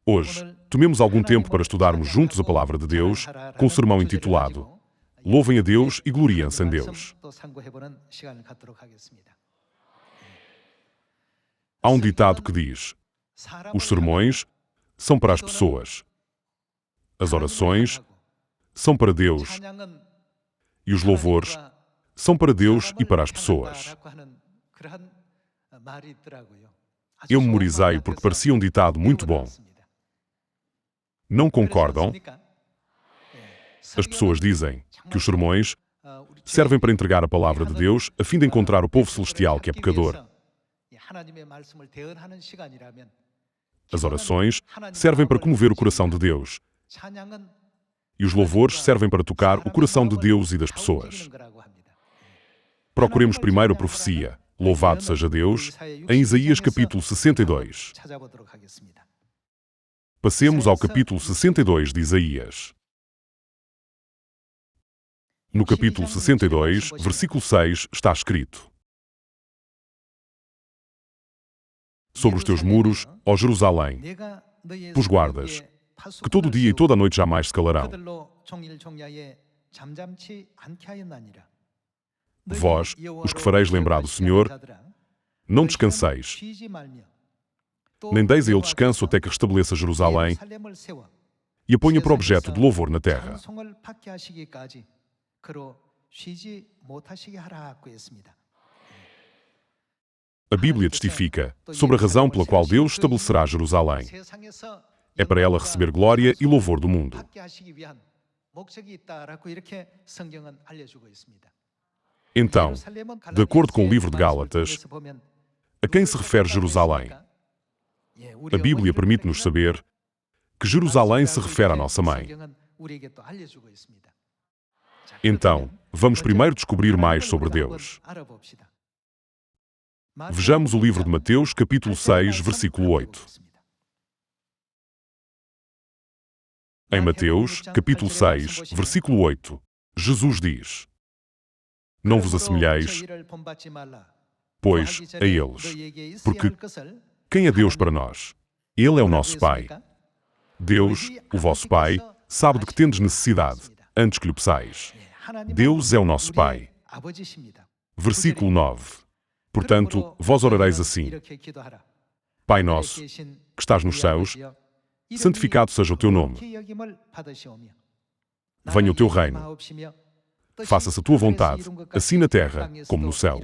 Hoje, tomemos algum tempo para estudarmos juntos a Palavra de Deus, com o sermão intitulado Louvem a Deus e gloriem-se em Deus. Há um ditado que diz: os sermões são para as pessoas, as orações são para Deus e os louvores são para Deus e para as pessoas. Eu memorizei porque parecia um ditado muito bom. Não concordam? As pessoas dizem que os sermões servem para entregar a palavra de Deus a fim de encontrar o povo celestial que é pecador. As orações servem para comover o coração de Deus. E os louvores servem para tocar o coração de Deus e das pessoas. Procuremos primeiro a profecia, louvado seja Deus, em Isaías capítulo 62. Passemos ao capítulo 62 de Isaías. No capítulo 62, versículo 6, está escrito: sobre os teus muros, ó Jerusalém, pus guardas, que todo dia e toda a noite jamais se calarão. Vós, os que fareis lembrar do Senhor, não descanseis, nem deis a ele descanso até que restabeleça Jerusalém e a ponha por objeto de louvor na terra. A Bíblia testifica sobre a razão pela qual Deus estabelecerá Jerusalém. É para ela receber glória e louvor do mundo. Então, de acordo com o livro de Gálatas, a quem se refere Jerusalém? A Bíblia permite-nos saber que Jerusalém se refere à nossa mãe. Então, vamos primeiro descobrir mais sobre Deus. Vejamos o livro de Mateus, capítulo 6, versículo 8. Em Mateus, capítulo 6, versículo 8, Jesus diz: não vos assemelheis, pois, a eles, porque quem é Deus para nós? Ele é o nosso Pai. Deus, o vosso Pai, sabe de que tendes necessidade, antes que lhe peçais. Deus é o nosso Pai. Versículo 9. Portanto, vós orareis assim: Pai nosso, que estás nos céus, santificado seja o teu nome. Venha o teu reino. Faça-se a tua vontade, assim na terra, como no céu.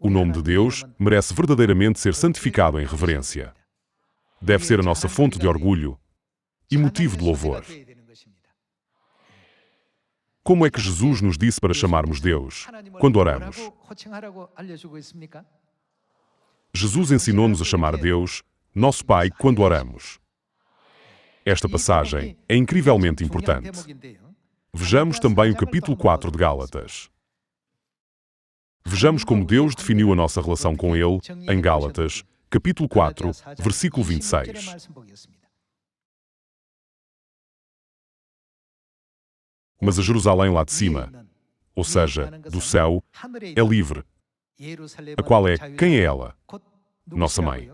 O nome de Deus merece verdadeiramente ser santificado em reverência. Deve ser a nossa fonte de orgulho e motivo de louvor. Como é que Jesus nos disse para chamarmos Deus quando oramos? Jesus ensinou-nos a chamar Deus nosso Pai quando oramos. Esta passagem é incrivelmente importante. Vejamos também o capítulo 4 de Gálatas. Vejamos como Deus definiu a nossa relação com Ele em Gálatas, capítulo 4, versículo 26. Mas a Jerusalém lá de cima, ou seja, do céu, é livre, a qual é, quem é ela? Nossa mãe.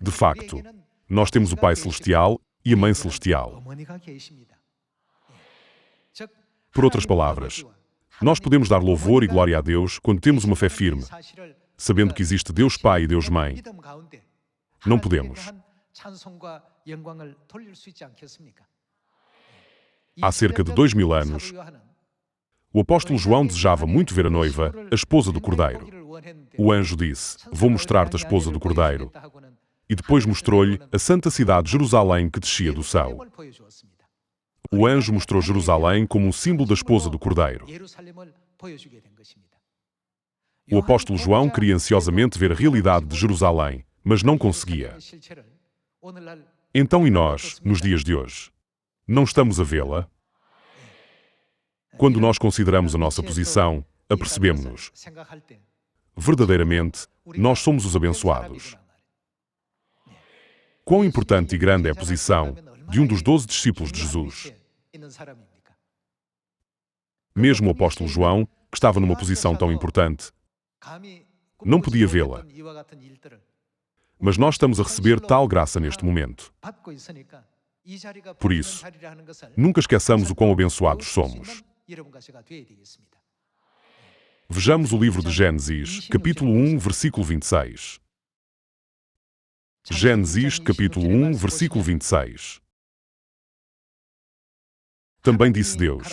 De facto, nós temos o Pai Celestial e a Mãe Celestial. Por outras palavras, nós podemos dar louvor e glória a Deus quando temos uma fé firme, sabendo que existe Deus Pai e Deus Mãe. Não podemos. Há cerca de 2000 anos, o apóstolo João desejava muito ver a noiva, a esposa do Cordeiro. O anjo disse: vou mostrar-te a esposa do Cordeiro. E depois mostrou-lhe a santa cidade de Jerusalém que descia do céu. O anjo mostrou Jerusalém como um símbolo da esposa do Cordeiro. O apóstolo João queria ansiosamente ver a realidade de Jerusalém, mas não conseguia. Então, e nós, nos dias de hoje? Não estamos a vê-la? Quando nós consideramos a nossa posição, apercebemos-nos. Verdadeiramente, nós somos os abençoados. Quão importante e grande é a posição de um dos 12 discípulos de Jesus. Mesmo o apóstolo João, que estava numa posição tão importante, não podia vê-la. Mas nós estamos a receber tal graça neste momento. Por isso, nunca esqueçamos o quão abençoados somos. Vejamos o livro de Gênesis, capítulo 1, versículo 26. Gênesis, capítulo 1, versículo 26. Também disse Deus: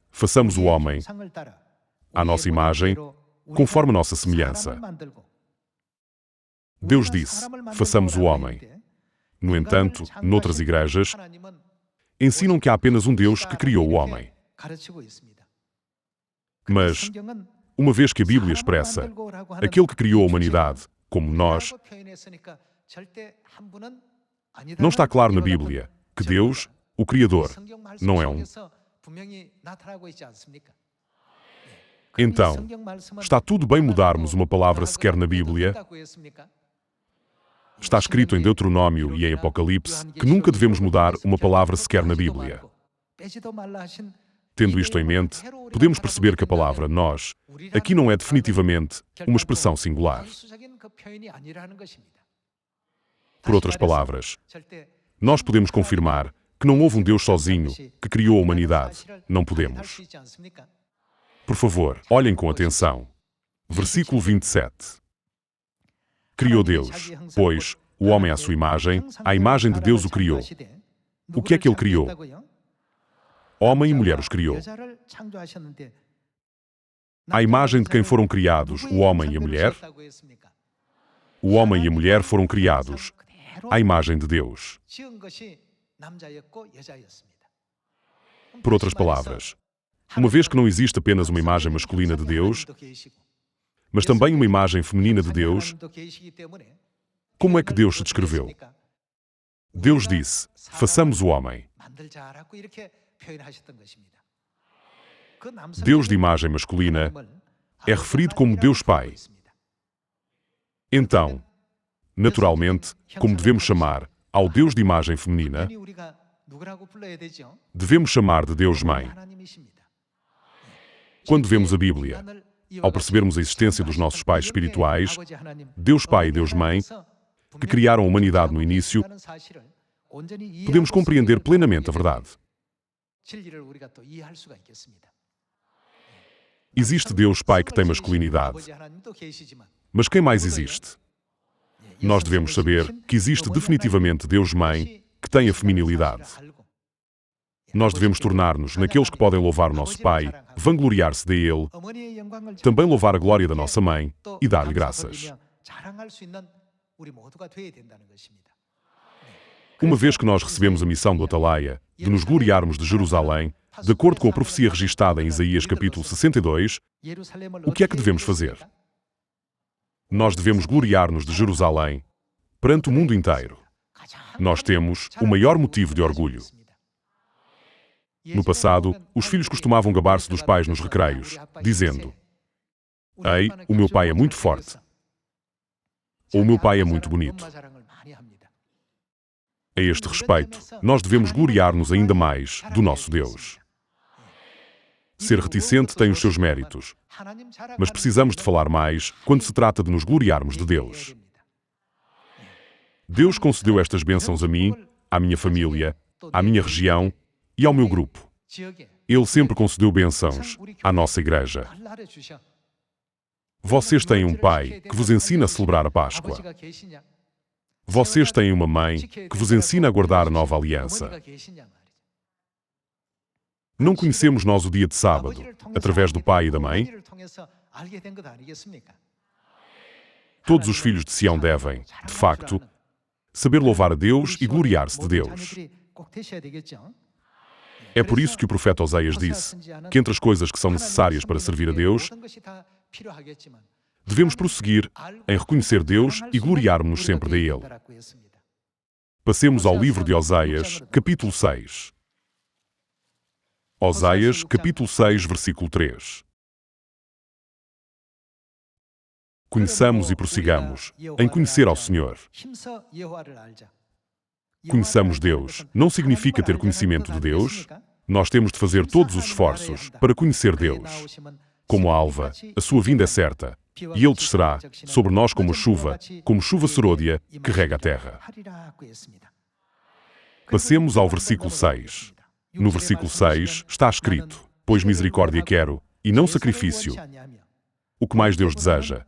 façamos o homem à nossa imagem, conforme a nossa semelhança. Deus disse: façamos o homem. No entanto, noutras igrejas, ensinam que há apenas um Deus que criou o homem. Mas, uma vez que a Bíblia expressa aquele que criou a humanidade como nós, não está claro na Bíblia que Deus, o Criador, não é um. Então, está tudo bem mudarmos uma palavra sequer na Bíblia? Está escrito em Deuteronômio e em Apocalipse que nunca devemos mudar uma palavra sequer na Bíblia. Tendo isto em mente, podemos perceber que a palavra nós aqui não é definitivamente uma expressão singular. Por outras palavras, nós podemos confirmar que não houve um Deus sozinho que criou a humanidade. Não podemos. Por favor, olhem com atenção. Versículo 27. Criou Deus, pois, o homem à sua imagem, à imagem de Deus o criou. O que é que ele criou? Homem e mulher os criou. À imagem de quem foram criados o homem e a mulher? O homem e a mulher foram criados à imagem de Deus. Por outras palavras, uma vez que não existe apenas uma imagem masculina de Deus, mas também uma imagem feminina de Deus, como é que Deus se descreveu? Deus disse: façamos o homem. Deus de imagem masculina é referido como Deus Pai. Então, naturalmente, como devemos chamar ao Deus de imagem feminina, devemos chamar de Deus Mãe. Quando vemos a Bíblia, ao percebermos a existência dos nossos pais espirituais, Deus Pai e Deus Mãe, que criaram a humanidade no início, podemos compreender plenamente a verdade. Existe Deus Pai que tem masculinidade. Mas quem mais existe? Nós devemos saber que existe definitivamente Deus Mãe que tem a feminilidade. Nós devemos tornar-nos naqueles que podem louvar o nosso Pai, vangloriar-se de Ele, também louvar a glória da nossa Mãe e dar-lhe graças. Uma vez que nós recebemos a missão do Atalaia de nos gloriarmos de Jerusalém, de acordo com a profecia registada em Isaías capítulo 62, o que é que devemos fazer? Nós devemos gloriar-nos de Jerusalém perante o mundo inteiro. Nós temos o maior motivo de orgulho. No passado, os filhos costumavam gabar-se dos pais nos recreios, dizendo: ei, o meu pai é muito forte. Ou o meu pai é muito bonito. A este respeito, nós devemos gloriar-nos ainda mais do nosso Deus. Ser reticente tem os seus méritos, mas precisamos de falar mais quando se trata de nos gloriarmos de Deus. Deus concedeu estas bênçãos a mim, à minha família, à minha região e ao meu grupo. Ele sempre concedeu bênçãos à nossa igreja. Vocês têm um pai que vos ensina a celebrar a Páscoa. Vocês têm uma mãe que vos ensina a guardar a nova aliança. Não conhecemos nós o dia de sábado, através do pai e da mãe? Todos os filhos de Sião devem, de facto, saber louvar a Deus e gloriar-se de Deus. É por isso que o profeta Oséias disse que entre as coisas que são necessárias para servir a Deus, devemos prosseguir em reconhecer Deus e gloriarmos-nos sempre de Ele. Passemos ao livro de Oséias, capítulo 6. Oséias, capítulo 6, versículo 3. Conheçamos e prossigamos em conhecer ao Senhor. Conheçamos Deus não significa ter conhecimento de Deus. Nós temos de fazer todos os esforços para conhecer Deus. Como a alva, a sua vinda é certa, e Ele descerá sobre nós como chuva serôdia que rega a terra. Passemos ao versículo 6. No versículo 6 está escrito: pois misericórdia quero, e não sacrifício, o que mais Deus deseja,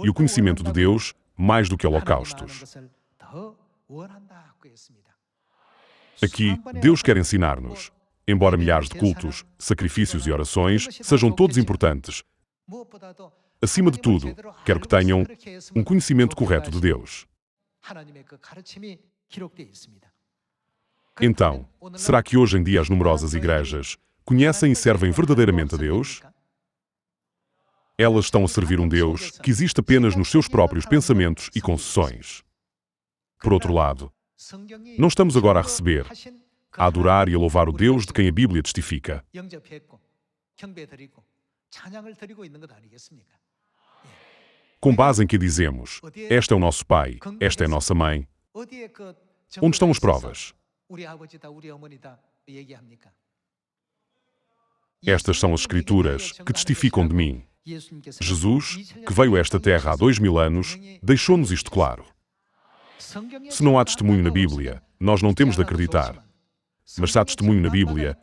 e o conhecimento de Deus mais do que holocaustos. Aqui, Deus quer ensinar-nos. Embora milhares de cultos, sacrifícios e orações sejam todos importantes, acima de tudo, quero que tenham um conhecimento correto de Deus. Então, será que hoje em dia as numerosas igrejas conhecem e servem verdadeiramente a Deus? Elas estão a servir um Deus que existe apenas nos seus próprios pensamentos e concessões. Por outro lado, não estamos agora a receber, a adorar e a louvar o Deus de quem a Bíblia testifica. Com base em que dizemos, este é o nosso pai, esta é a nossa mãe, onde estão as provas? Estas são as Escrituras que testificam de mim. Jesus, que veio a esta terra há 2000 anos, deixou-nos isto claro. Se não há testemunho na Bíblia, nós não temos de acreditar. Mas se há testemunho na Bíblia,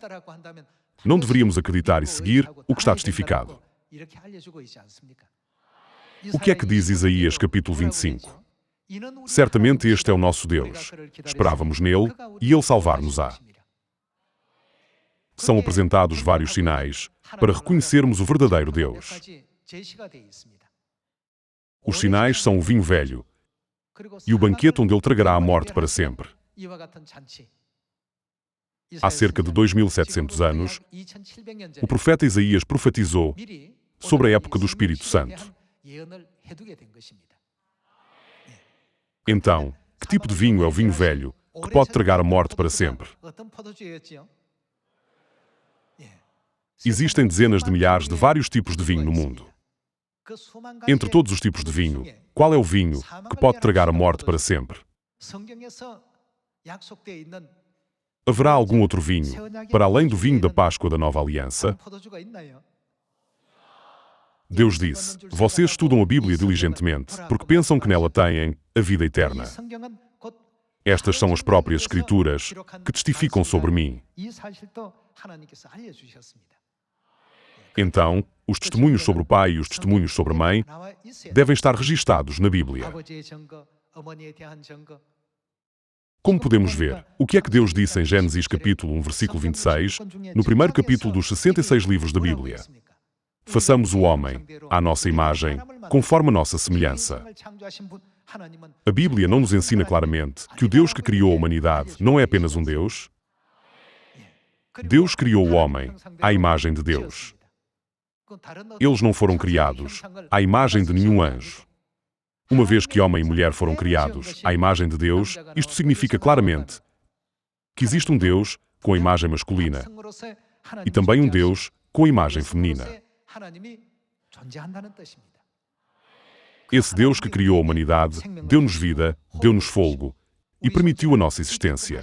não deveríamos acreditar e seguir o que está testificado. O que é que diz Isaías capítulo 25? Certamente este é o nosso Deus. Esperávamos nele e ele salvar-nos-á. São apresentados vários sinais para reconhecermos o verdadeiro Deus. Os sinais são o vinho velho e o banquete onde ele tragará a morte para sempre. Há cerca de 2700 anos, o profeta Isaías profetizou sobre a época do Espírito Santo. Então, que tipo de vinho é o vinho velho que pode tragar a morte para sempre? Existem dezenas de milhares de vários tipos de vinho no mundo. Entre todos os tipos de vinho, qual é o vinho que pode tragar a morte para sempre? Haverá algum outro vinho, para além do vinho da Páscoa da Nova Aliança? Deus disse, vocês estudam a Bíblia diligentemente, porque pensam que nela têm a vida eterna. Estas são as próprias Escrituras que testificam sobre mim. Então, os testemunhos sobre o pai e os testemunhos sobre a mãe devem estar registados na Bíblia. Como podemos ver, o que é que Deus disse em Gênesis capítulo 1, versículo 26, no primeiro capítulo dos 66 livros da Bíblia? Façamos o homem, à nossa imagem, conforme a nossa semelhança. A Bíblia não nos ensina claramente que o Deus que criou a humanidade não é apenas um Deus? Deus criou o homem à imagem de Deus. Eles não foram criados à imagem de nenhum anjo. Uma vez que homem e mulher foram criados à imagem de Deus, isto significa claramente que existe um Deus com a imagem masculina e também um Deus com a imagem feminina. Esse Deus que criou a humanidade, deu-nos vida, deu-nos fogo e permitiu a nossa existência.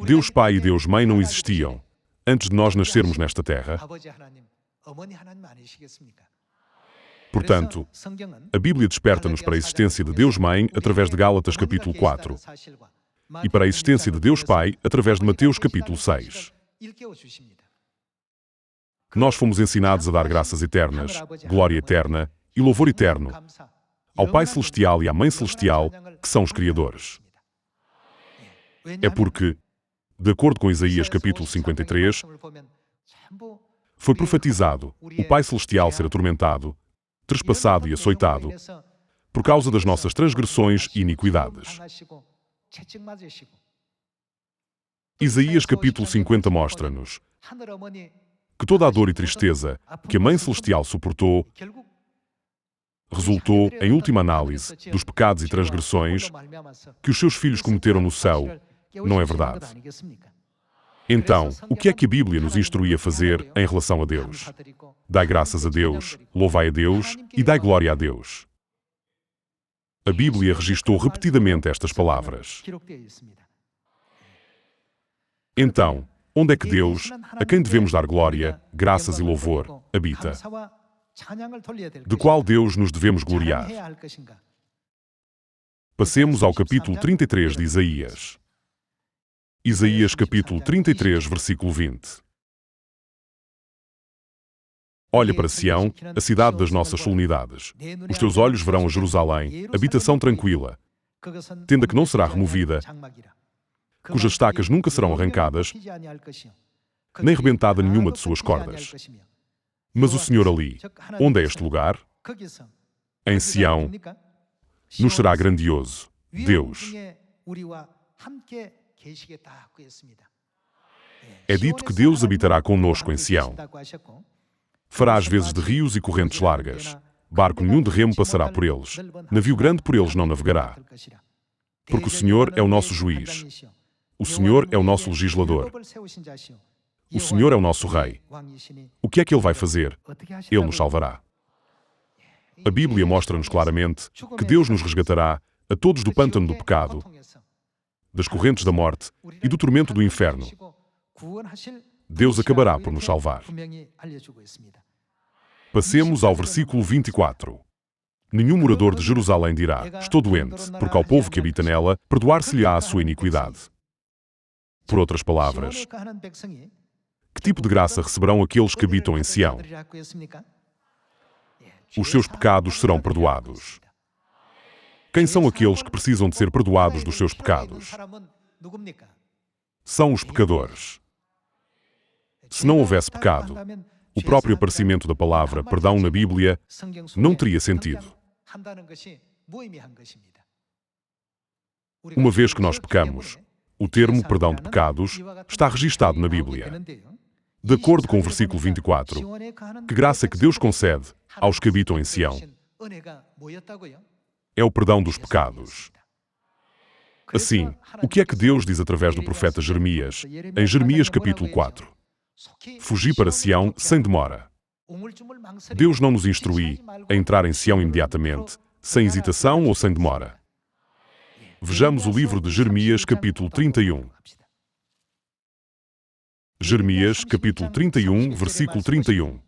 Deus Pai e Deus Mãe não existiam antes de nós nascermos nesta terra. Portanto, a Bíblia desperta-nos para a existência de Deus Mãe através de Gálatas capítulo 4 e para a existência de Deus Pai através de Mateus capítulo 6. Nós fomos ensinados a dar graças eternas, glória eterna e louvor eterno ao Pai Celestial e à Mãe Celestial, que são os Criadores. É porque, de acordo com Isaías capítulo 53, foi profetizado o Pai Celestial ser atormentado, trespassado e açoitado por causa das nossas transgressões e iniquidades. Isaías capítulo 50 mostra-nos que toda a dor e tristeza que a Mãe Celestial suportou resultou, em última análise, dos pecados e transgressões que os seus filhos cometeram no céu. Não é verdade? Então, o que é que a Bíblia nos instrui a fazer em relação a Deus? Dai graças a Deus, louvai a Deus e dai glória a Deus. A Bíblia registou repetidamente estas palavras. Então, onde é que Deus, a quem devemos dar glória, graças e louvor, habita? De qual Deus nos devemos gloriar? Passemos ao capítulo 33 de Isaías. Isaías capítulo 33, versículo 20. Olha para Sião, a cidade das nossas solenidades. Os teus olhos verão a Jerusalém, habitação tranquila, tenda que não será removida, cujas estacas nunca serão arrancadas, nem rebentada nenhuma de suas cordas. Mas o Senhor ali, onde é este lugar? Em Sião, nos será grandioso, Deus. É dito que Deus habitará conosco em Sião. Fará as vezes de rios e correntes largas. Barco nenhum de remo passará por eles. Navio grande por eles não navegará. Porque o Senhor é o nosso juiz. O Senhor é o nosso legislador. O Senhor é o nosso Rei. O que é que Ele vai fazer? Ele nos salvará. A Bíblia mostra-nos claramente que Deus nos resgatará a todos do pântano do pecado, das correntes da morte e do tormento do inferno. Deus acabará por nos salvar. Passemos ao versículo 24. Nenhum morador de Jerusalém dirá: estou doente, porque ao povo que habita nela, perdoar-se-lhe-á a sua iniquidade. Por outras palavras, que tipo de graça receberão aqueles que habitam em Sião? Os seus pecados serão perdoados. Quem são aqueles que precisam de ser perdoados dos seus pecados? São os pecadores. Se não houvesse pecado, o próprio aparecimento da palavra perdão na Bíblia não teria sentido. Uma vez que nós pecamos, o termo perdão de pecados está registado na Bíblia. De acordo com o versículo 24, que graça que Deus concede aos que habitam em Sião é o perdão dos pecados. Assim, o que é que Deus diz através do profeta Jeremias, em Jeremias capítulo 4? Fugi para Sião sem demora. Deus não nos instrui a entrar em Sião imediatamente, sem hesitação ou sem demora. Vejamos o livro de Jeremias capítulo 31. Jeremias capítulo 31, versículo 31.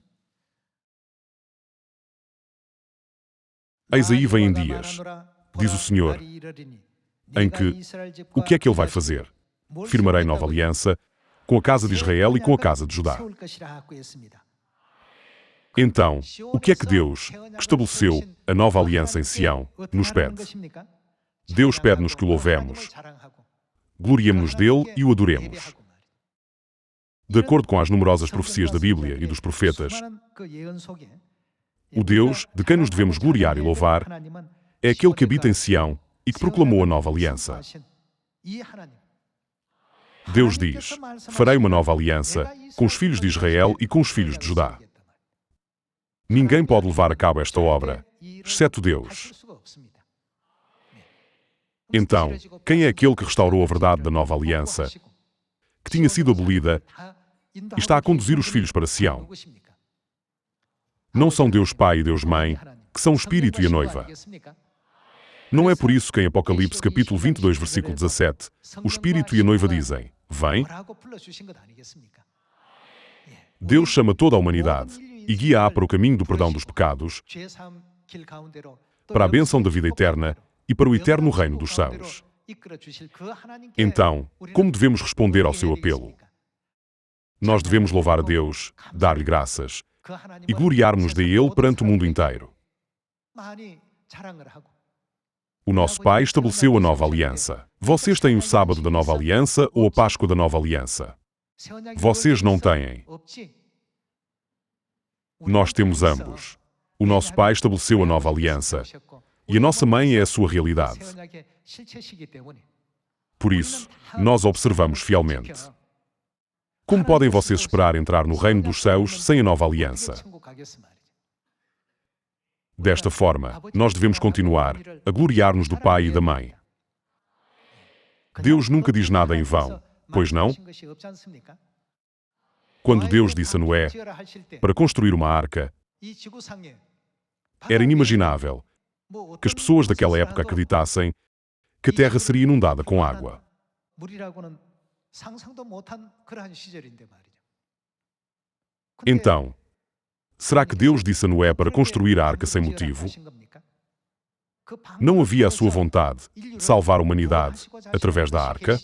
Eis aí vêm dias, diz o Senhor, em que, o que é que Ele vai fazer? Firmarei nova aliança com a casa de Israel e com a casa de Judá. Então, o que é que Deus, que estabeleceu a nova aliança em Sião, nos pede? Deus pede-nos que o louvemos, gloriemo-nos dele e o adoremos. De acordo com as numerosas profecias da Bíblia e dos profetas, o Deus de quem nos devemos gloriar e louvar é aquele que habita em Sião e que proclamou a nova aliança. Deus diz: farei uma nova aliança com os filhos de Israel e com os filhos de Judá. Ninguém pode levar a cabo esta obra, exceto Deus. Então, quem é aquele que restaurou a verdade da nova aliança, que tinha sido abolida e está a conduzir os filhos para Sião? Não são Deus Pai e Deus Mãe, que são o Espírito e a noiva. Não é por isso que em Apocalipse capítulo 22, versículo 17, o Espírito e a noiva dizem: vem? Deus chama toda a humanidade e guia-a para o caminho do perdão dos pecados, para a bênção da vida eterna e para o eterno reino dos céus. Então, como devemos responder ao seu apelo? Nós devemos louvar a Deus, dar-lhe graças e gloriar-nos de Ele perante o mundo inteiro. O nosso Pai estabeleceu a nova aliança. Vocês têm o sábado da nova aliança ou a Páscoa da nova aliança? Vocês não têm. Nós temos ambos. O nosso Pai estabeleceu a nova aliança e a nossa mãe é a sua realidade. Por isso, nós observamos fielmente. Como podem vocês esperar entrar no reino dos céus sem a nova aliança? Desta forma, nós devemos continuar a gloriar-nos do Pai e da Mãe. Deus nunca diz nada em vão, pois não? Quando Deus disse a Noé para construir uma arca, era inimaginável que as pessoas daquela época acreditassem que a terra seria inundada com água. Então, Será que Deus disse a Noé para construir a arca sem motivo? Não havia a sua vontade de salvar a humanidade através da arca?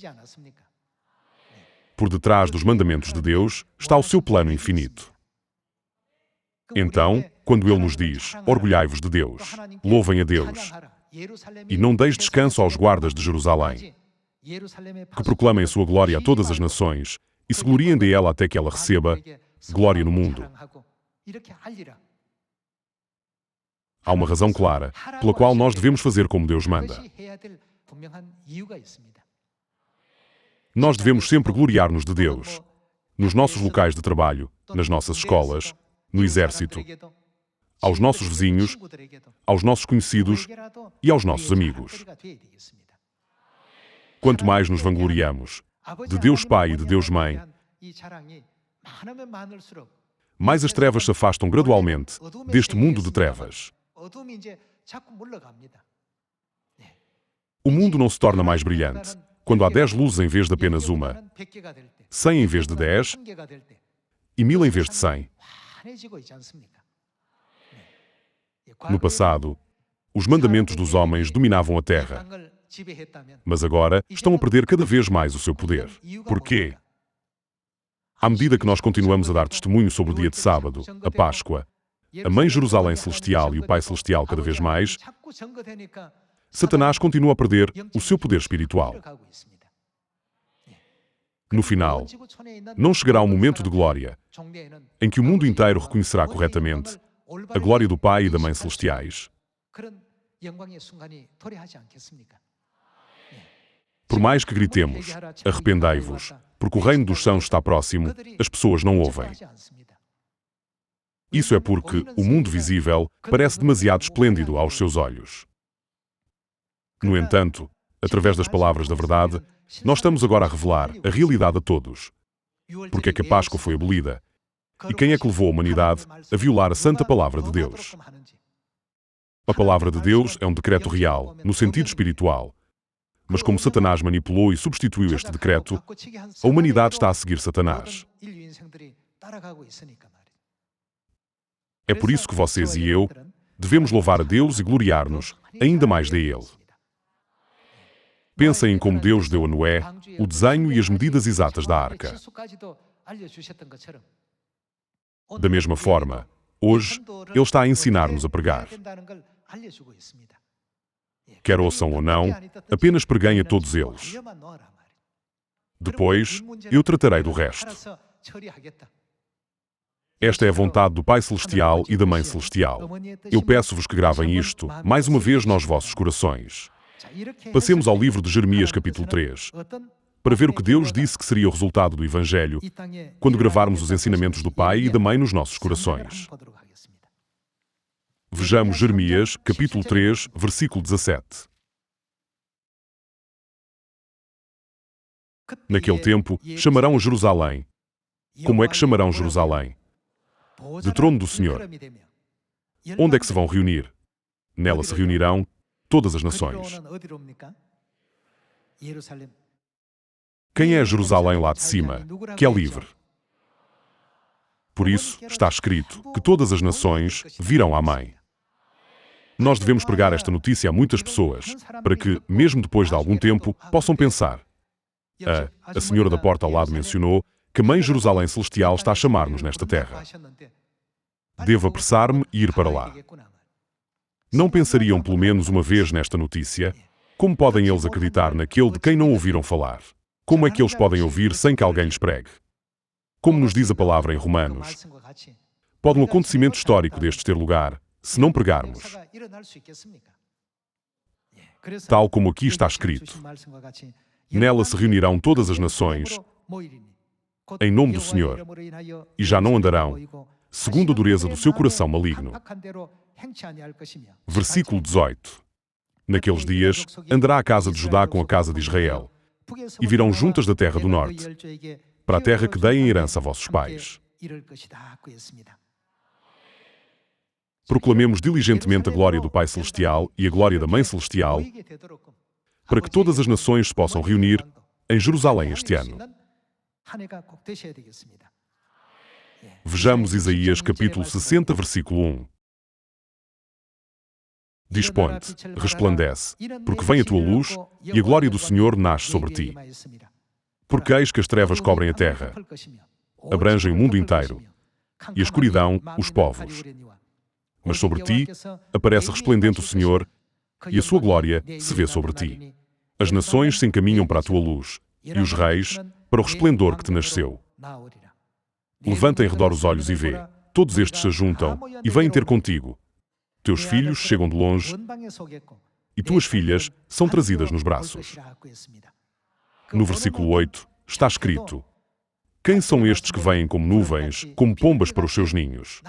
Por detrás dos mandamentos de Deus está o seu plano infinito. Então, quando Ele nos diz, orgulhai-vos de Deus, louvem a Deus, e não deis descanso aos guardas de Jerusalém, que proclamem a sua glória a todas as nações, e se gloriem dela até que ela receba glória no mundo. Há uma razão clara, pela qual nós devemos fazer como Deus manda. Nós devemos sempre gloriar-nos de Deus, nos nossos locais de trabalho, nas nossas escolas, no exército, aos nossos vizinhos, aos nossos conhecidos e aos nossos amigos. Quanto mais nos vangloriamos de Deus Pai e de Deus Mãe, mais as trevas se afastam gradualmente deste mundo de trevas. O mundo não se torna mais brilhante quando há 10 luzes em vez de apenas uma, 100 em vez de 10 e 1000 em vez de 100. No passado, os mandamentos dos homens dominavam a terra, mas agora estão a perder cada vez mais o seu poder. Por quê? À medida que nós continuamos a dar testemunho sobre o dia de sábado, a Páscoa, a Mãe Jerusalém Celestial e o Pai Celestial cada vez mais, Satanás continua a perder o seu poder espiritual. No final, não chegará um momento de glória em que o mundo inteiro reconhecerá corretamente a glória do Pai e da Mãe Celestiais. Por mais que gritemos, arrependei-vos, porque o reino dos céus está próximo, as pessoas não ouvem. Isso é porque o mundo visível parece demasiado esplêndido aos seus olhos. No entanto, através das palavras da verdade, nós estamos agora a revelar a realidade a todos. Porque é que a Páscoa foi abolida? E quem é que levou a humanidade a violar a santa palavra de Deus? A palavra de Deus é um decreto real, no sentido espiritual. Mas como Satanás manipulou e substituiu este decreto, a humanidade está a seguir Satanás. É por isso que vocês e eu devemos louvar a Deus e gloriar-nos ainda mais de Ele. Pensem em como Deus deu a Noé o desenho e as medidas exatas da arca. Da mesma forma, hoje, Ele está a ensinar-nos a pregar. Quer ouçam ou não, apenas preguem a todos eles. Depois, eu tratarei do resto. Esta é a vontade do Pai Celestial e da Mãe Celestial. Eu peço-vos que gravem isto, mais uma vez, nos vossos corações. Passemos ao livro de Jeremias, capítulo 3, para ver o que Deus disse que seria o resultado do Evangelho quando gravarmos os ensinamentos do Pai e da Mãe nos nossos corações. Vejamos Jeremias, capítulo 3, versículo 17. Naquele tempo, chamarão a Jerusalém. Como é que chamarão Jerusalém? De trono do Senhor. Onde é que se vão reunir? Nela se reunirão todas as nações. Quem é Jerusalém lá de cima, que é livre? Por isso, está escrito que todas as nações virão à Mãe. Nós devemos pregar esta notícia a muitas pessoas, para que, mesmo depois de algum tempo, possam pensar. A senhora da porta ao lado mencionou que a Mãe Jerusalém Celestial está a chamar-nos nesta terra. Devo apressar-me e ir para lá. Não pensariam pelo menos uma vez nesta notícia? Como podem eles acreditar naquele de quem não ouviram falar? Como é que eles podem ouvir sem que alguém lhes pregue? Como nos diz a palavra em Romanos, pode um acontecimento histórico destes ter lugar se não pregarmos? Tal como aqui está escrito, nela se reunirão todas as nações, em nome do Senhor, e já não andarão segundo a dureza do seu coração maligno. Versículo 18. Naqueles dias, andará a casa de Judá com a casa de Israel, e virão juntas da terra do norte, para a terra que dei em herança a vossos pais. Proclamemos diligentemente a glória do Pai Celestial e a glória da Mãe Celestial, para que todas as nações se possam reunir em Jerusalém este ano. Vejamos Isaías capítulo 60, versículo 1. Dispõe-te, resplandece, porque vem a tua luz, e a glória do Senhor nasce sobre ti. Porque eis que as trevas cobrem a terra, abrangem o mundo inteiro, e a escuridão os povos. Mas sobre ti aparece resplendente o Senhor, e a sua glória se vê sobre ti. As nações se encaminham para a tua luz, e os reis para o resplendor que te nasceu. Levanta em redor os olhos e vê, todos estes se juntam e vêm ter contigo. Teus filhos chegam de longe, e tuas filhas são trazidas nos braços. No versículo 8 está escrito: quem são estes que vêm como nuvens, como pombas para os seus ninhos?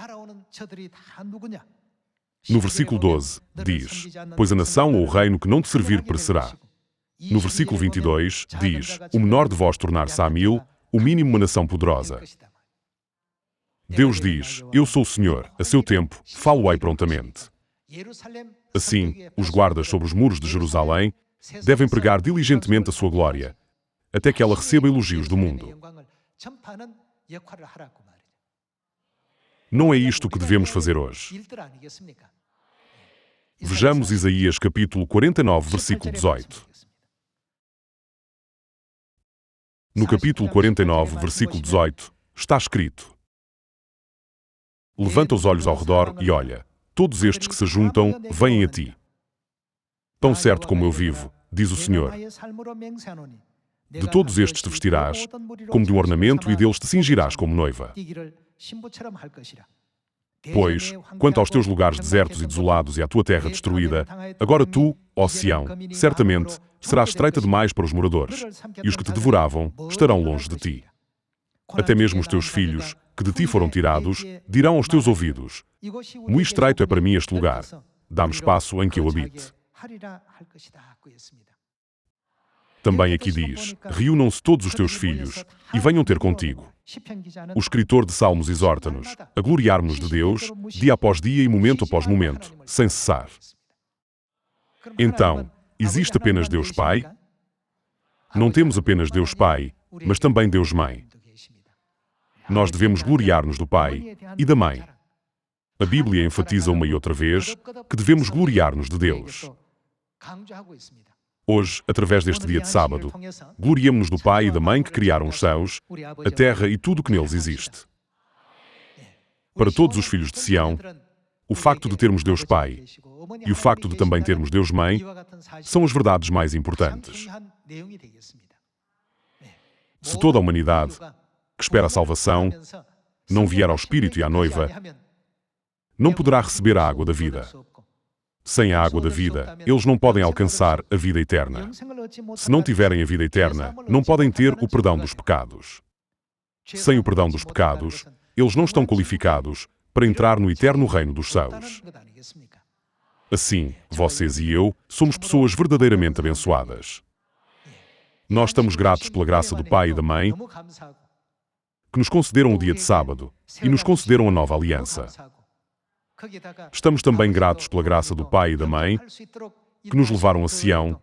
No versículo 12 diz: pois a nação ou o reino que não te servir perecerá. No versículo 22 diz: o menor de vós tornar-se a 1000, o mínimo uma nação poderosa. Deus diz: eu sou o Senhor, a seu tempo, falo-ei prontamente. Assim, os guardas sobre os muros de Jerusalém devem pregar diligentemente a sua glória, até que ela receba elogios do mundo. Não é isto que devemos fazer hoje. Vejamos Isaías capítulo 49, versículo 18. No capítulo 49, versículo 18, está escrito: levanta os olhos ao redor e olha, todos estes que se juntam, vêm a ti. Tão certo como eu vivo, diz o Senhor, de todos estes te vestirás, como de um ornamento, e deles te cingirás como noiva. Pois, quanto aos teus lugares desertos e desolados e à tua terra destruída, agora tu, ó Sião, certamente, serás estreita demais para os moradores, e os que te devoravam estarão longe de ti. Até mesmo os teus filhos, que de ti foram tirados, dirão aos teus ouvidos: muito estreito é para mim este lugar, dá-me espaço em que eu habite. Também aqui diz: reúnam-se todos os teus filhos, e venham ter contigo. O escritor de Salmos exorta-nos a gloriarmos de Deus, dia após dia e momento após momento, sem cessar. Então, existe apenas Deus Pai? Não temos apenas Deus Pai, mas também Deus Mãe. Nós devemos gloriar-nos do Pai e da Mãe. A Bíblia enfatiza uma e outra vez que devemos gloriar-nos de Deus. Hoje, através deste dia de sábado, gloriemo-nos do Pai e da Mãe que criaram os céus, a terra e tudo o que neles existe. Para todos os filhos de Sião, o facto de termos Deus Pai e o facto de também termos Deus Mãe são as verdades mais importantes. Se toda a humanidade, que espera a salvação, não vier ao Espírito e à noiva, não poderá receber a água da vida. Sem a água da vida, eles não podem alcançar a vida eterna. Se não tiverem a vida eterna, não podem ter o perdão dos pecados. Sem o perdão dos pecados, eles não estão qualificados para entrar no eterno reino dos céus. Assim, vocês e eu somos pessoas verdadeiramente abençoadas. Nós estamos gratos pela graça do Pai e da Mãe, que nos concederam o dia de sábado e nos concederam a nova aliança. Estamos também gratos pela graça do Pai e da Mãe, que nos levaram a Sião,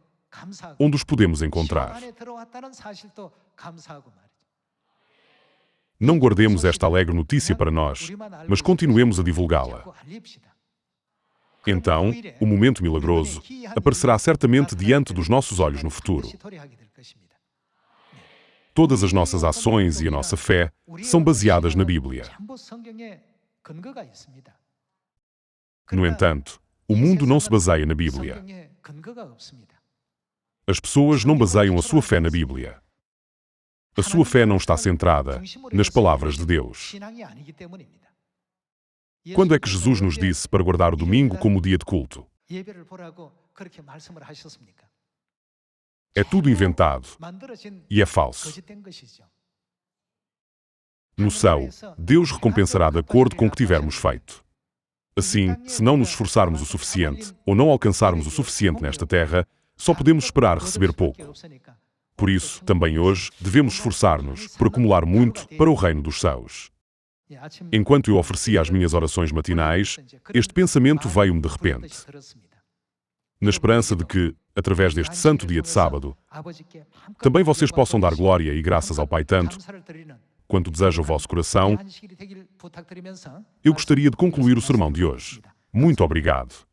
onde os podemos encontrar. Não guardemos esta alegre notícia para nós, mas continuemos a divulgá-la. Então, o momento milagroso aparecerá certamente diante dos nossos olhos no futuro. Todas as nossas ações e a nossa fé são baseadas na Bíblia. No entanto, o mundo não se baseia na Bíblia. As pessoas não baseiam a sua fé na Bíblia. A sua fé não está centrada nas palavras de Deus. Quando é que Jesus nos disse para guardar o domingo como dia de culto? É tudo inventado e é falso. No céu, Deus recompensará de acordo com o que tivermos feito. Assim, se não nos esforçarmos o suficiente, ou não alcançarmos o suficiente nesta terra, só podemos esperar receber pouco. Por isso, também hoje, devemos esforçar-nos por acumular muito para o reino dos céus. Enquanto eu oferecia as minhas orações matinais, este pensamento veio-me de repente. Na esperança de que, através deste santo dia de sábado, também vocês possam dar glória e graças ao Pai tanto, quanto deseja o vosso coração, eu gostaria de concluir o sermão de hoje. Muito obrigado.